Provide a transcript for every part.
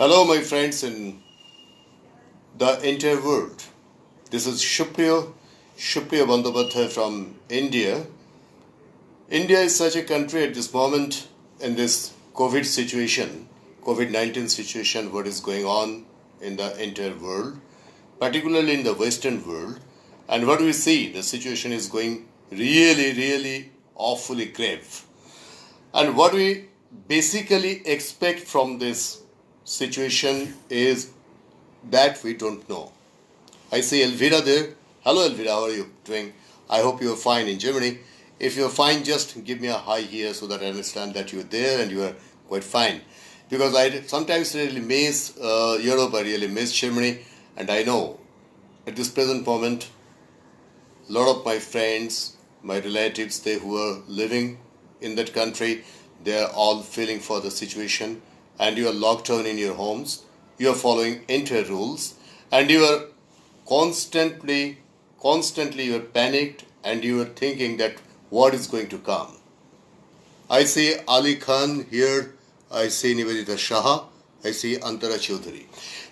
Hello, my friends in the entire world. This is Supriyo Bandopathay from India. India is such a country at this moment in this COVID situation, COVID-19 situation, what is going on in the entire world, particularly in the Western world. And what we see, the situation is going really awfully grave. And what we basically expect from this situation is that we don't know. I see Elvira there. Hello Elvira, how are you doing? I hope you are fine in Germany. If you are fine, just give me a hi here so that I understand that you are there and you are quite fine. Because I sometimes really miss Europe, I really miss Germany, and I know at this present moment, a lot of my friends, my relatives, they who are living in that country, they are all feeling for the situation, and you are locked down in your homes, you are following entire rules, and you are constantly you are panicked, and you are thinking that what is going to come. I see Ali Khan here, I see Nivedita Shah, I see Antara Chaudhary.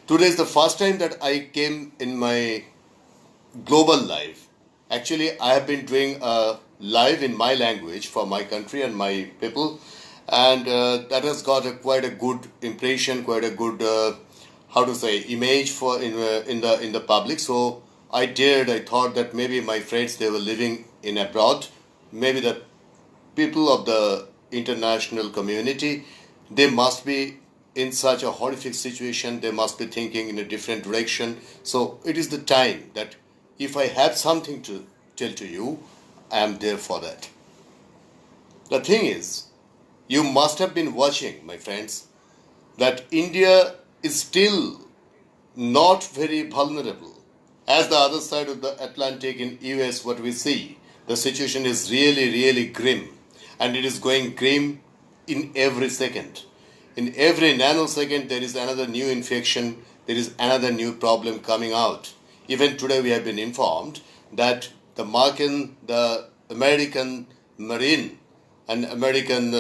Today is the first time that I came in my global live. Actually, I have been doing a live in my language for my country and my people, and that has got quite a good impression, quite a good image for in the public. So I thought that maybe my friends, they were living in abroad, maybe the people of the international community, they must be in such a horrific situation, they must be thinking in a different direction. So it is the time that if I have something to tell to you, I am there for that. The thing is, you must have been watching, my friends, that India is still not very vulnerable. As the other side of the Atlantic in US, what we see, the situation is really grim. And it is going grim in every second. In every nanosecond, there is another new infection, there is another new problem coming out. Even today, we have been informed that the American Marine and American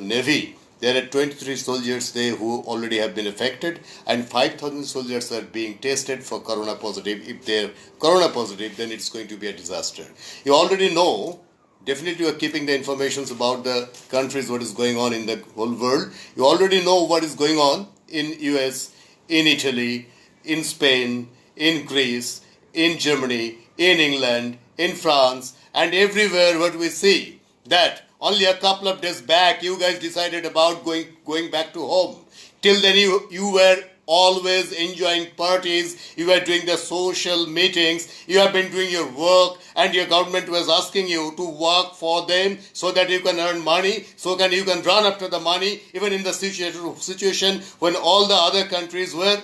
Navy, there are 23 soldiers there who already have been affected, and 5,000 soldiers are being tested for corona positive. If they're corona positive, then it's going to be a disaster. You already know, definitely you are keeping the information about the countries, what is going on in the whole world. You already know what is going on in US, in Italy, in Spain, in Greece, in Germany, in England, in France, and everywhere what we see that only a couple of days back you guys decided about going back to home. Till then you were always enjoying parties, you were doing the social meetings, you have been doing your work, and your government was asking you to work for them so that you can earn money, you can run after the money, even in the situation when all the other countries were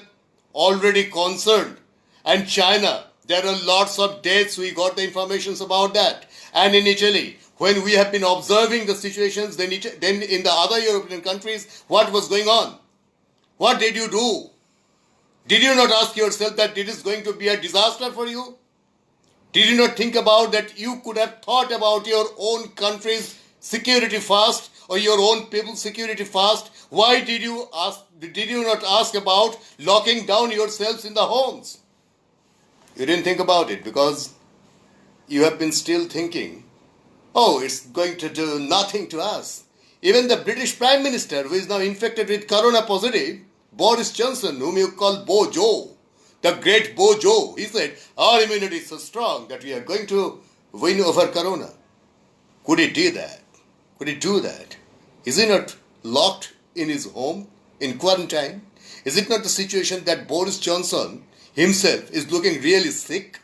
already concerned. And China, there are lots of deaths, we got the information about that. And in Italy, when we have been observing the situations, then in the other European countries, what was going on? What did you do? Did you not ask yourself that it is going to be a disaster for you? Did you not think about that you could have thought about your own country's security first, or your own people's security first? Why did you not ask about locking down yourselves in the homes? You didn't think about it because you have been still thinking, oh, it's going to do nothing to us. Even the British Prime Minister, who is now infected with corona positive, Boris Johnson, whom you call Bojo, the great Bojo, he said, our immunity is so strong that we are going to win over corona. Could he do that? Could he do that? Is he not locked in his home, in quarantine? Is it not the situation that Boris Johnson himself is looking really sick?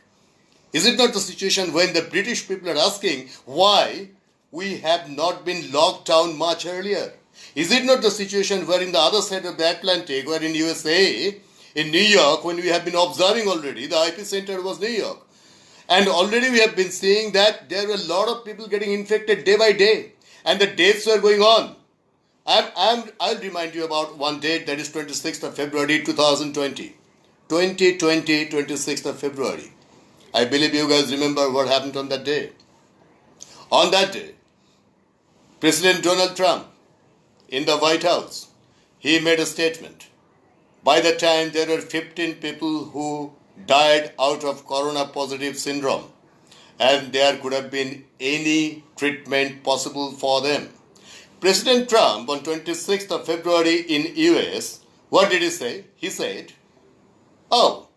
Is it not the situation when the British people are asking why we have not been locked down much earlier? Is it not the situation where in the other side of the Atlantic, where in USA, in New York, when we have been observing already, the epicenter was New York. And already we have been seeing that there were a lot of people getting infected day by day. And the dates were going on. I'll remind you about one date, that is 26th of February 2020. 2020, 26th of February. I believe you guys remember what happened on that day. On that day, President Donald Trump in the White House, he made a statement By the time there were 15 people who died out of corona positive syndrome, and there could have been any treatment possible for them. President Trump on 26th of February in US, what did he say? He said, oh,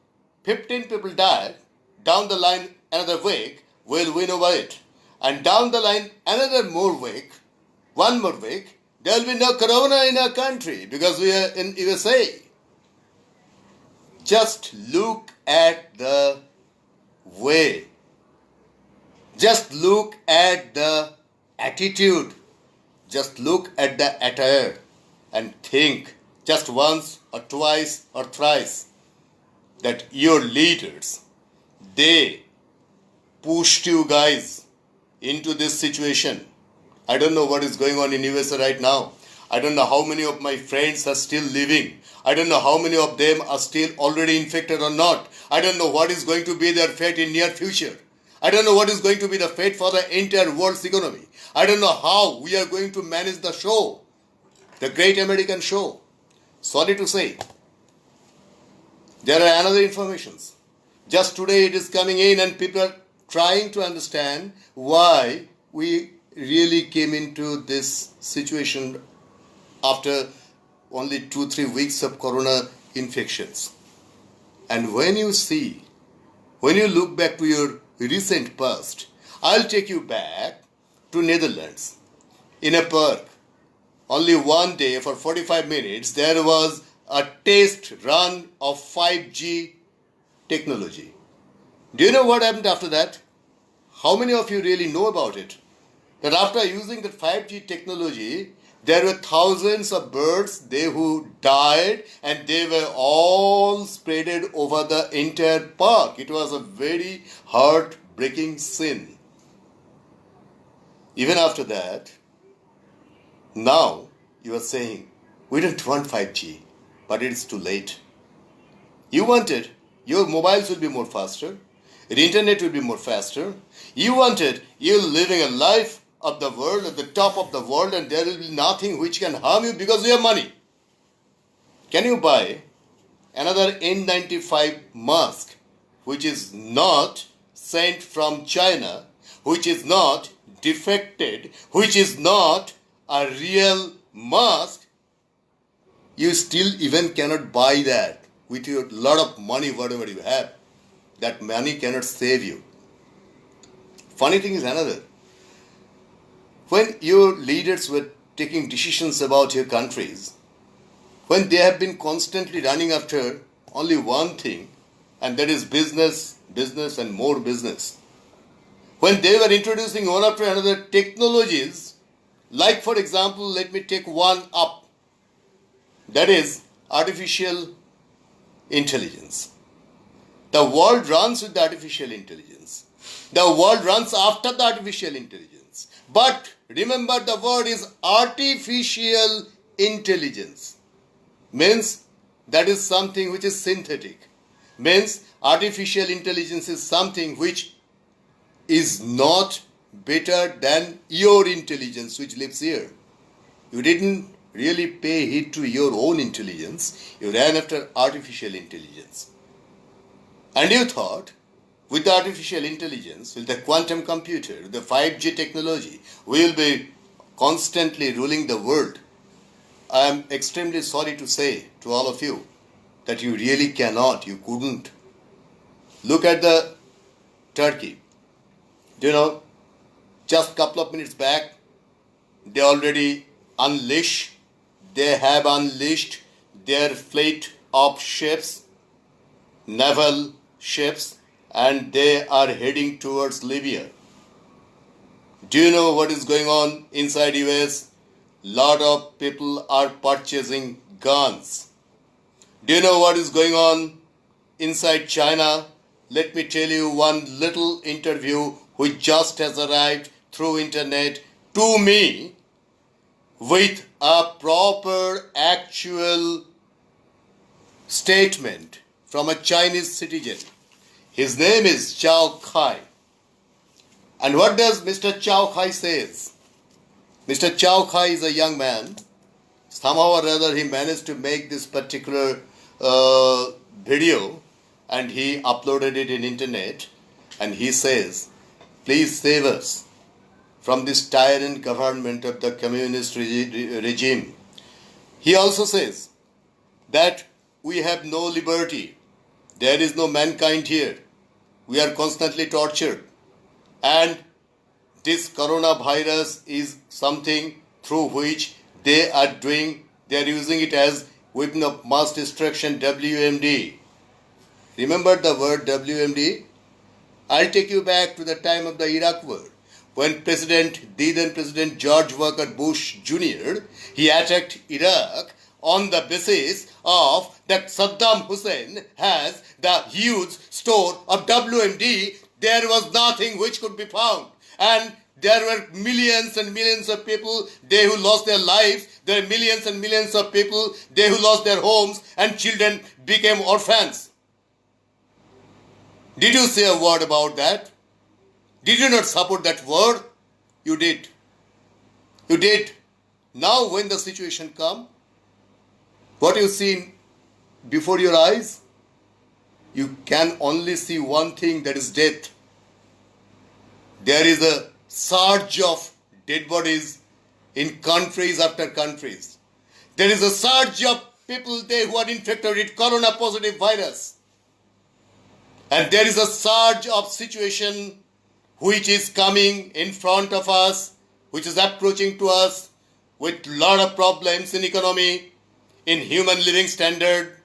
15 people died, down the line another week, we'll win over it. And down the line another more week, one more week, there will be no corona in our country because we are in USA. Just look at the way. Just look at the attitude. Just look at the attire and think just once or twice or thrice that your leaders, they pushed you guys into this situation. I don't know what is going on in USA right now. I don't know how many of my friends are still living. I don't know how many of them are still already infected or not. I don't know what is going to be their fate in near future. I don't know what is going to be the fate for the entire world's economy. I don't know how we are going to manage the show, the great American show. Sorry to say, there are another informations. Just today it is coming in and people are trying to understand why we really came into this situation after only 2-3 weeks of corona infections. And when you look back to your recent past, I'll take you back to Netherlands. In a park, only one day for 45 minutes, there was a test run of 5G technology. Do you know what happened after that? How many of you really know about it? That after using the 5G technology, there were thousands of birds who died and they were all spreaded over the entire park. It was a very heartbreaking scene. Even after that, now you are saying, we don't want 5G, but it's too late. You wanted your mobiles will be more faster, your internet will be more faster. You wanted you living a life of the world, at the top of the world, and there will be nothing which can harm you because you have money. Can you buy another N95 mask which is not sent from China, which is not defected, which is not a real mask? You still even cannot buy that with your lot of money, whatever you have. That money cannot save you. Funny thing is another. When your leaders were taking decisions about your countries, when they have been constantly running after only one thing, and that is business, business and more business. When they were introducing one after another technologies, like for example, let me take one up, that is artificial intelligence. The world runs with the artificial intelligence. The world runs after the artificial intelligence. But remember, the word is artificial intelligence. Means that is something which is synthetic. Means artificial intelligence is something which is not better than your intelligence which lives here. You didn't really pay heed to your own intelligence. You ran after artificial intelligence. And you thought, with the artificial intelligence, with the quantum computer, the 5G technology, we will be constantly ruling the world. I am extremely sorry to say to all of you that you really cannot, you couldn't. Look at the Turkey. Do you know, just a couple of minutes back, they have unleashed their fleet of ships, naval ships, and they are heading towards Libya. Do you know what is going on inside US? Lot of people are purchasing guns. Do you know what is going on inside China? Let me tell you one little interview which just has arrived through internet to me with a proper actual statement from a Chinese citizen. His name is Chao Kai. And what does Mr. Chao Kai says? Mr. Chao Kai is a young man. Somehow or other he managed to make this particular uh, video and he uploaded it in internet, and he says, please save us from this tyrant government of the communist regime. He also says that we have no liberty. There is no mankind here. We are constantly tortured. And this coronavirus is something through which they are using it as weapon of mass destruction, WMD. Remember the word WMD? I'll take you back to the time of the Iraq War, when the then President George Walker Bush Jr., he attacked Iraq on the basis of that Saddam Hussein has the huge store of WMD. There was nothing which could be found. And there were millions and millions of people, they who lost their lives. There were millions and millions of people, they who lost their homes, and children became orphans. Did you say a word about that? Did you not support that word? You did. You did. Now when the situation comes, what you see before your eyes, you can only see one thing, that is death. There is a surge of dead bodies in countries after countries. There is a surge of people there who are infected with corona positive virus. And there is a surge of situation which is coming in front of us, which is approaching to us with a lot of problems in economy, in human living standard,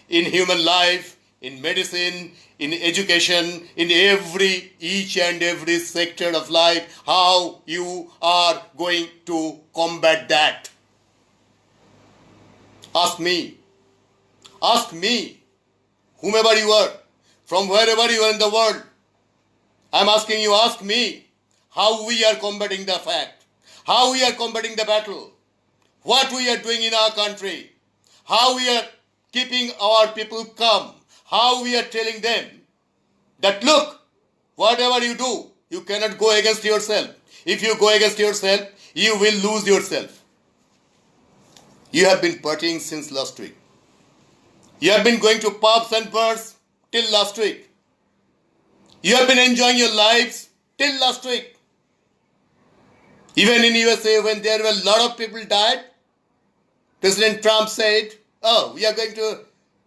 in human life, in medicine, in education, in each and every sector of life. How you are going to combat that? Ask me, whomever you are, from wherever you are in the world. I'm asking you, ask me how we are combating the fact, how we are combating the battle, what we are doing in our country, how we are keeping our people calm, how we are telling them that look, whatever you do, you cannot go against yourself. If you go against yourself, you will lose yourself. You have been partying since last week. You have been going to pubs and bars till last week. You have been enjoying your lives till last week. Even in USA, when there were a lot of people died, President Trump said, oh, we are going to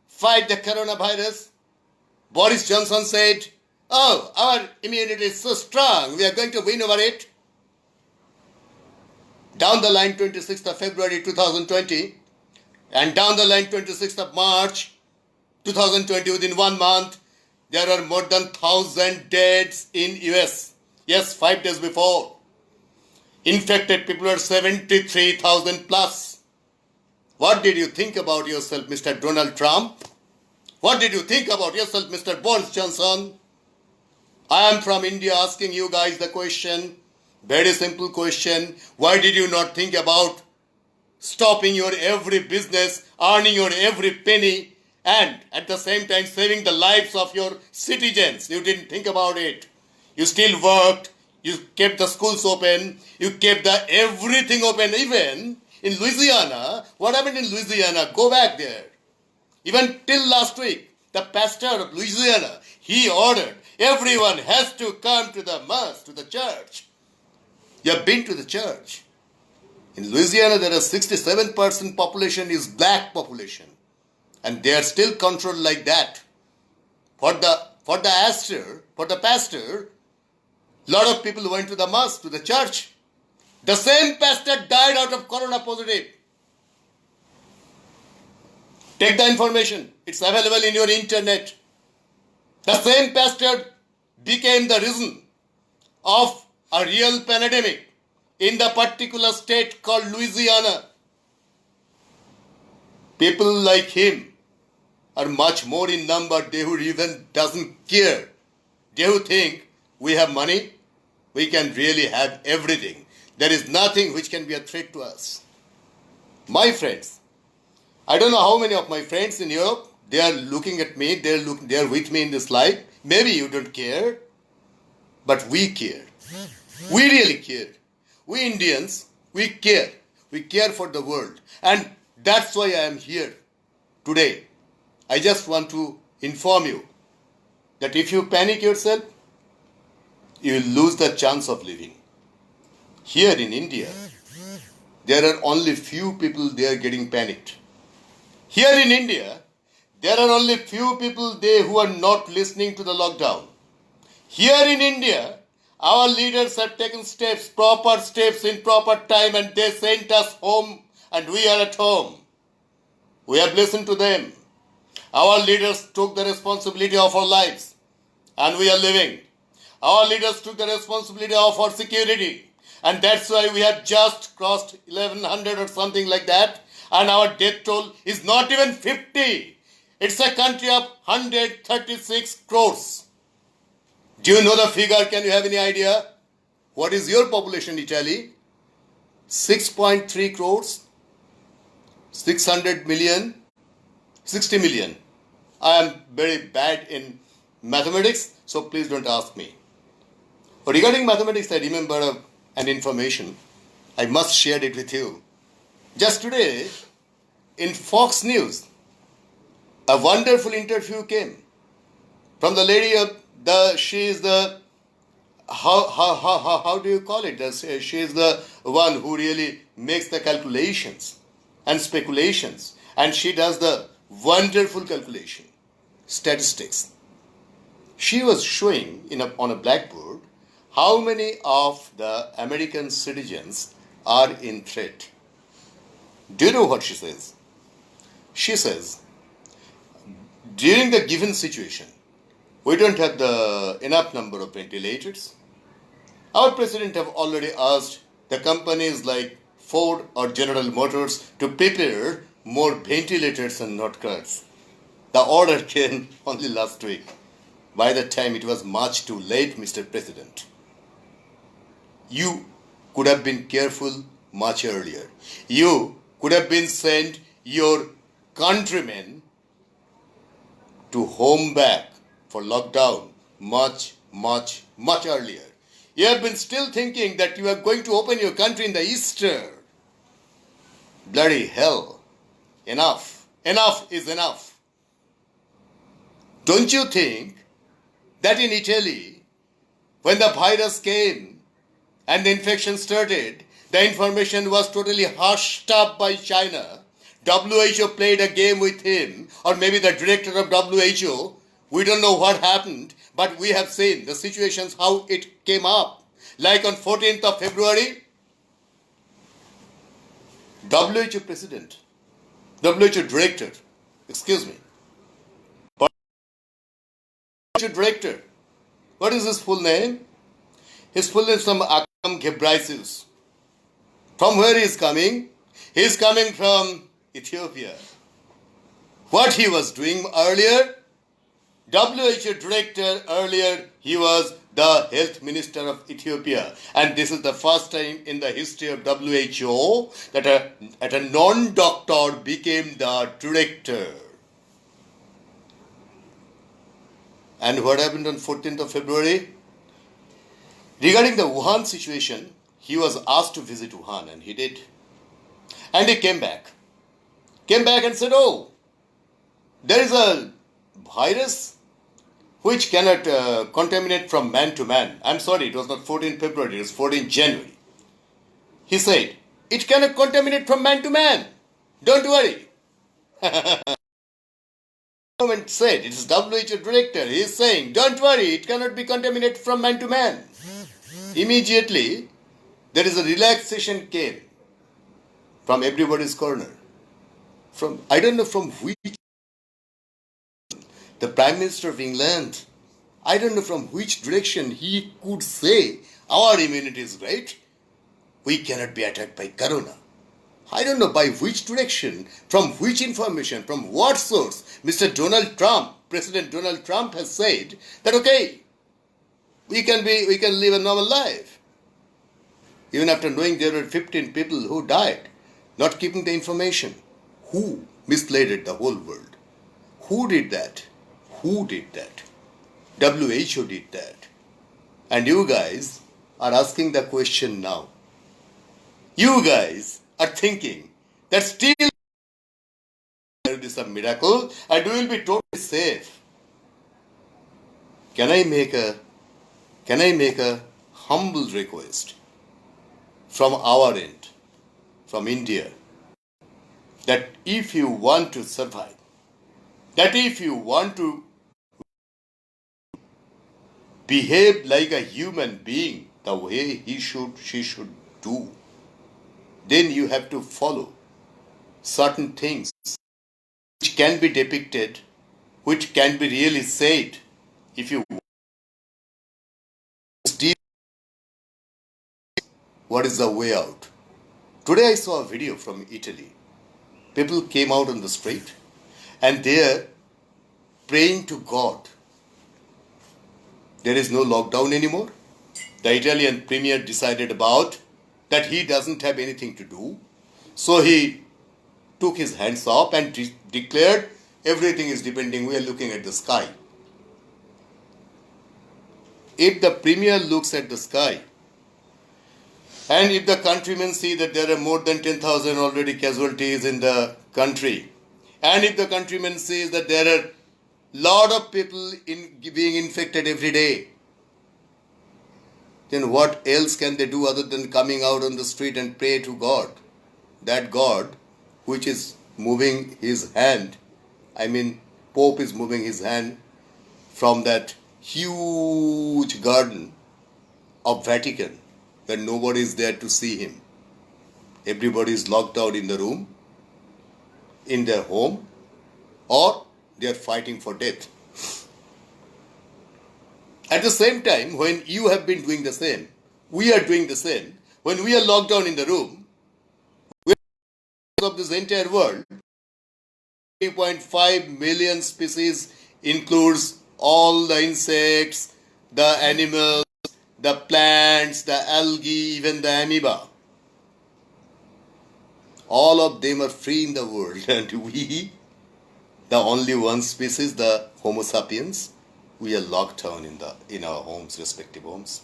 fight the coronavirus. Boris Johnson said, oh, our immunity is so strong, we are going to win over it. Down the line, 26th of February 2020, and down the line, 26th of March 2020, within 1 month, there are more than 1,000 deaths in US. Yes, 5 days before. Infected people are 73,000 plus. What did you think about yourself, Mr. Donald Trump? What did you think about yourself, Mr. Boris Johnson? I am from India asking you guys the question, very simple question. Why did you not think about stopping your every business, earning your every penny, and at the same time saving the lives of your citizens? You didn't think about it. You still worked. You kept the schools open. You kept the everything open. Even in Louisiana, what happened in Louisiana? Go back there. Even till last week, the pastor of Louisiana, he ordered everyone has to come to the mass, to the church. You have been to the church. In Louisiana, there is 67% population is black population. And they are still controlled like that. For the pastor, lot of people went to the mosque, to the church. The same pastor died out of corona positive. Take the information. It's available in your internet. The same pastor became the reason of a real pandemic in the particular state called Louisiana. People like him are much more in number. They who even doesn't care. They who think we have money, we can really have everything. There is nothing which can be a threat to us. My friends, I don't know how many of my friends in Europe, they are looking at me, they are with me in this life. Maybe you don't care, but we care. We really care. We Indians, we care. We care for the world. And that's why I am here today. I just want to inform you that if you panic yourself, you will lose the chance of living. Here in India, there are only few people there getting panicked. Here in India, there are only few people there who are not listening to the lockdown. Here in India, our leaders have taken steps, proper steps in proper time, and they sent us home and we are at home. We have listened to them. Our leaders took the responsibility of our lives and we are living. Our leaders took the responsibility of our security, and that's why we have just crossed 1100 or something like that, and our death toll is not even 50. It's a country of 136 crores. Do you know the figure? Can you have any idea? What is your population, Italy? 6.3 crores? 600 million? 60 million. I am very bad in mathematics, so please don't ask me. But regarding mathematics, I remember an information. I must share it with you. Just today, in Fox News, a wonderful interview came from the lady of she is the, how do you call it? She is the one who really makes the calculations and speculations, and she does the wonderful calculation, statistics. She was showing on a blackboard how many of the American citizens are in threat. Do you know what she says? She says, during the given situation, we don't have the enough number of ventilators. Our president have already asked the companies like Ford or General Motors to prepare more ventilators and not cars. The order came only last week. By the time it was much too late, Mr. President. You could have been careful much earlier. You could have been sent your countrymen to home back for lockdown much earlier. You have been still thinking that you are going to open your country in the Easter. Bloody hell. Enough. Enough is enough. Don't you think that in Italy, when the virus came and the infection started, the information was totally hushed up by China? WHO played a game with him, or maybe the director of WHO. We don't know what happened, but we have seen the situations, how it came up. Like on 14th of February, WHO president, WHO director, WHO director, what is his full name? His full name is from Akram Ghebreyesus. From where he is coming? He is coming from Ethiopia. What he was doing earlier? WHO director earlier, he was the health minister of Ethiopia. And this is the first time in the history of WHO that a non-doctor became the director. And what happened on 14th of February? Regarding the Wuhan situation, he was asked to visit Wuhan, and he did. And he came back. Came back and said, oh, there is a virus which cannot contaminate from man to man. I'm sorry, it was not 14th February, it was 14th January. He said, it cannot contaminate from man to man. Don't worry. Government said, it is WHO director, he is saying, don't worry, it cannot be contaminated from man to man. Immediately, there is a relaxation came from everybody's corner. From, I don't know from which, the Prime Minister of England, I don't know from which direction he could say, our immunity is great, we cannot be attacked by corona. I don't know by which direction, from which information, from what source, Mr. Donald Trump, President Donald Trump has said that okay, we can live a normal life. Even after knowing there were 15 people who died, not keeping the information. Who misled the whole world? Who did that? Who did that? WHO did that. And you guys are asking the question now. You guys are thinking that still this it's a miracle and we will be totally safe. Can I make a humble request from our end, from India, that if you want to survive, that if you want to behave like a human being the way she should do, then you have to follow certain things which can be depicted, which can be really said. If you steal, what is the way out? Today I saw a video from Italy. People came out on the street and they are praying to God. There is no lockdown anymore. The Italian premier decided about that he doesn't have anything to do. So he took his hands up and declared everything is depending. We are looking at the sky. If the premier looks at the sky, and if the countrymen see that there are more than 10,000 already casualties in the country, and if the countrymen see that there are lot of people being infected every day, then what else can they do other than coming out on the street and pray to God? That God which is moving his hand, Pope is moving his hand from that huge garden of Vatican where nobody is there to see him. Everybody is locked out in the room, in their home, or they are fighting for death. At the same time, when you have been doing the same, we are doing the same. When we are locked down in the room, of this entire world, 3.5 million species includes all the insects, the animals, the plants, the algae, even the amoeba. All of them are free in the world, and we, the only one species, the Homo sapiens, we are locked down in our homes, respective homes.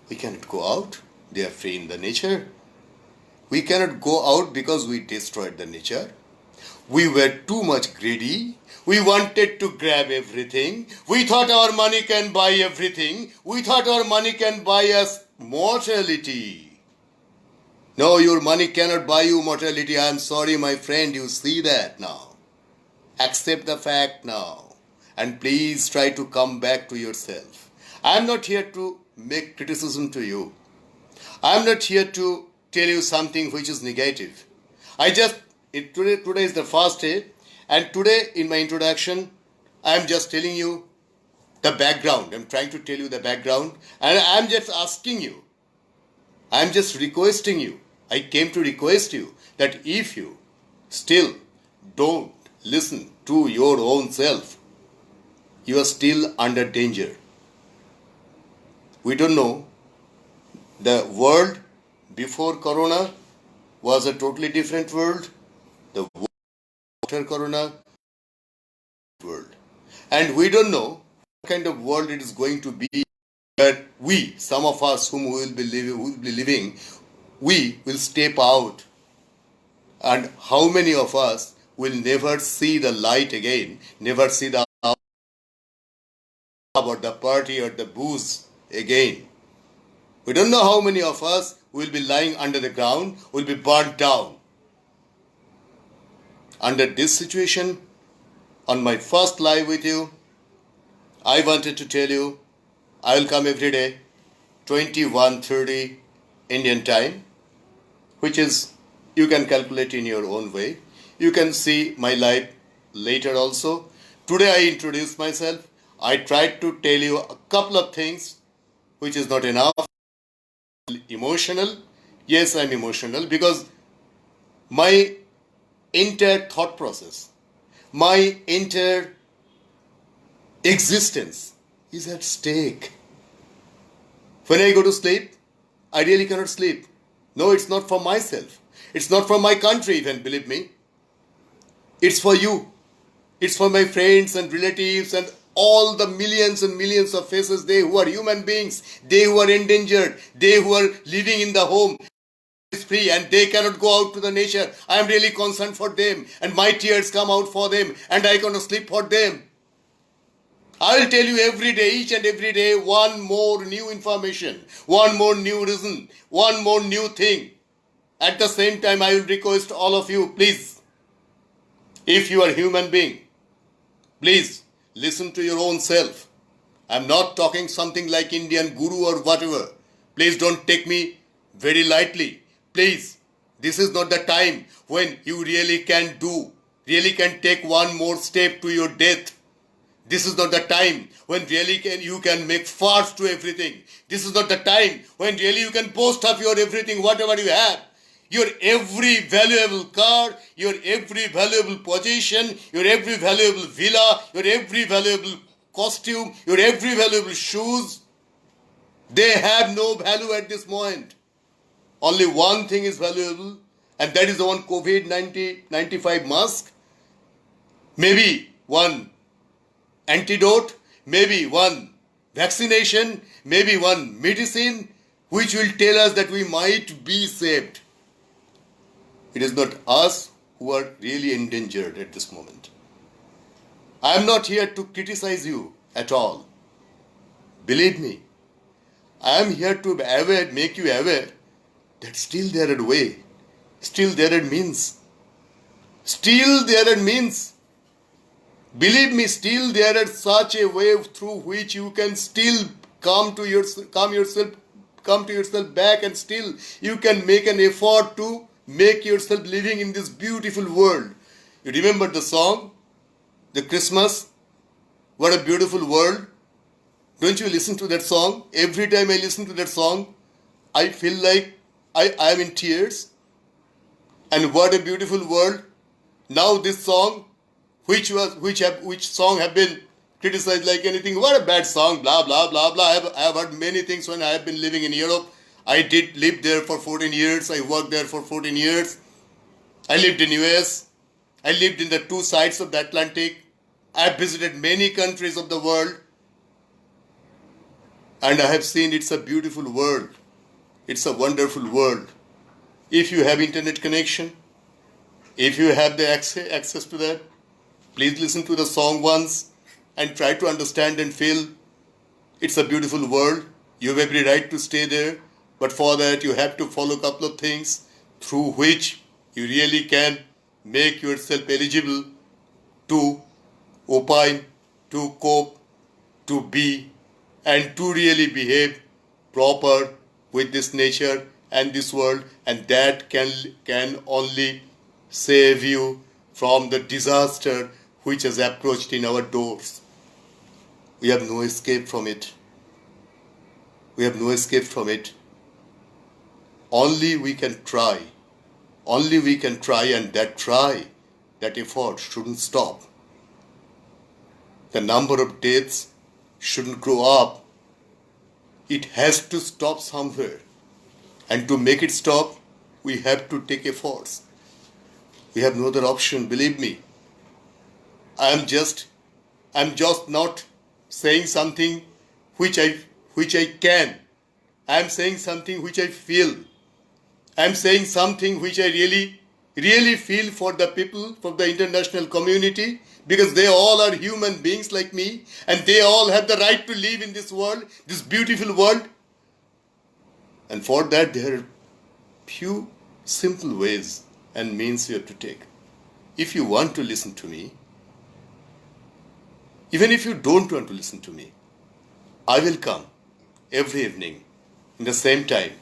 We cannot go out. They are free in the nature. We cannot go out because we destroyed the nature. We were too much greedy. We wanted to grab everything. We thought our money can buy everything. We thought our money can buy us mortality. No, your money cannot buy you mortality. I am sorry, my friend, you see that now. Accept the fact now. And please try to come back to yourself. I am not here to make criticism to you. I am not here to tell you something which is negative. Today is the first day, and today in my introduction, I am just telling you the background. I am trying to tell you the background, and I am just asking you. I am just requesting you. I came to request you that if you still don't listen to your own self, you are still under danger. We don't know. The world before Corona was a totally different world. The world after Corona world. And we don't know what kind of world it is going to be, where we, some of us whom we will be living, we will step out. And how many of us will never see the light again, never see the or the party or the booze again. We don't know how many of us will be lying under the ground, will be burnt down. Under this situation, on my first live with you, I wanted to tell you, I will come every day, 21:30 Indian time, which is, you can calculate in your own way. You can see my live later also. Today I introduced myself. I tried to tell you a couple of things, which is not enough. Emotional. Yes, I'm emotional because my entire thought process, my entire existence is at stake. When I go to sleep, I really cannot sleep. No, it's not for myself. It's not for my country even, believe me. It's for you. It's for my friends and relatives and all the millions and millions of faces, they who are human beings, they who are endangered, they who are living in the home, free and they cannot go out to the nature. I am really concerned for them and my tears come out for them and I cannot sleep for them. I will tell you every day, each and every day, one more new information, one more new reason, one more new thing. At the same time, I will request all of you, please, if you are a human being, please listen to your own self. I am not talking something like Indian guru or whatever. Please don't take me very lightly. Please, this is not the time when you really can take one more step to your death. This is not the time when really you can make farce to everything. This is not the time when really you can boast of your everything, whatever you have. Your every valuable car, your every valuable possession, your every valuable villa, your every valuable costume, your every valuable shoes, they have no value at this moment. Only one thing is valuable, and that is the one COVID-95 mask. Maybe one antidote, maybe one vaccination, maybe one medicine, which will tell us that we might be saved. It is not us who are really endangered at this moment. I am not here to criticize you at all. Believe me, I am here to make you aware that still there are way, still there are means. Still there are means. Believe me, still there is such a way through which you can still come to yourself back, and still you can make an effort to make yourself living in this beautiful world. You remember the song, the Christmas? What a beautiful world. Don't you listen to that song? Every time I listen to that song, I feel like I am in tears. And what a beautiful world. Now this song, which song have been criticized like anything, what a bad song, blah, blah, blah, blah. I have heard many things when I have been living in Europe. I did live there for 14 years. I worked there for 14 years. I lived in US. I lived in the two sides of the Atlantic. I have visited many countries of the world. And I have seen it's a beautiful world. It's a wonderful world. If you have internet connection, if you have the access to that, please listen to the song once and try to understand and feel it's a beautiful world. You have every right to stay there. But for that, you have to follow a couple of things through which you really can make yourself eligible to opine, to cope, to be, and to really behave proper with this nature and this world. And that can only save you from the disaster which has approached in our doors. We have no escape from it. We have no escape from it. Only we can try. Only we can try, and that effort shouldn't stop. The number of deaths shouldn't grow up. It has to stop somewhere. And to make it stop, we have to take efforts. We have no other option, believe me. I'm just not saying something which I can. I'm saying something which I feel. I'm saying something which I really feel for the people, for the international community, because they all are human beings like me, and they all have the right to live in this world, this beautiful world. And for that, there are few simple ways and means you have to take. If you want to listen to me, even if you don't want to listen to me, I will come every evening in the same time,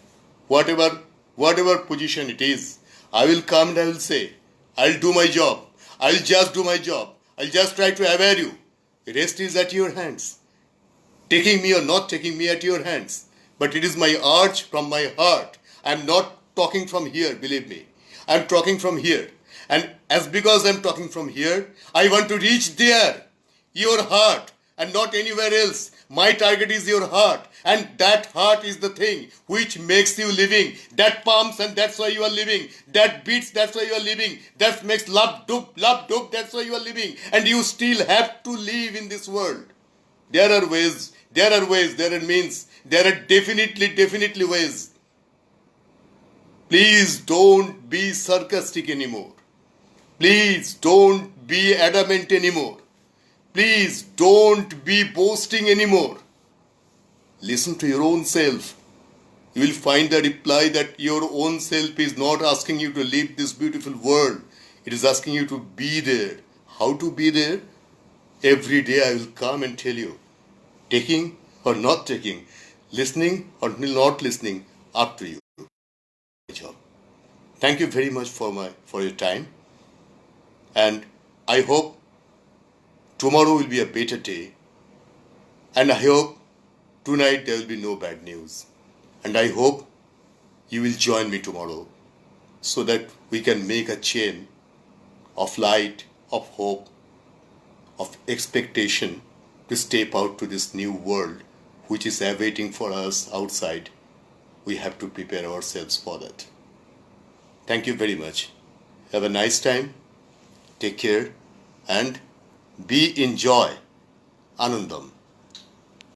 whatever position it is. I will come and I will say, I'll do my job. I'll just do my job. I'll just try to aware you. The rest is at your hands. Taking me or not taking me at your hands. But it is my urge from my heart. I'm not talking from here, believe me. I'm talking from here. And because I'm talking from here, I want to reach there, your heart, and not anywhere else. My target is your heart, and that heart is the thing which makes you living. That pumps, and that's why you are living. That beats, that's why you are living. That makes love doop, that's why you are living. And you still have to live in this world. There are ways, there are means, there are definitely ways. Please don't be sarcastic anymore. Please don't be adamant anymore. Please don't be boasting anymore. Listen to your own self. You will find the reply that your own self is not asking you to leave this beautiful world. It is asking you to be there. How to be there? Every day I will come and tell you. Taking or not taking, listening or not listening, up to you. Job. Thank you very much for your time, and I hope tomorrow will be a better day, and I hope tonight there will be no bad news, and I hope you will join me tomorrow so that we can make a chain of light, of hope, of expectation to step out to this new world which is awaiting for us outside. We have to prepare ourselves for that. Thank you very much. Have a nice time. Take care and be in joy. Anandam.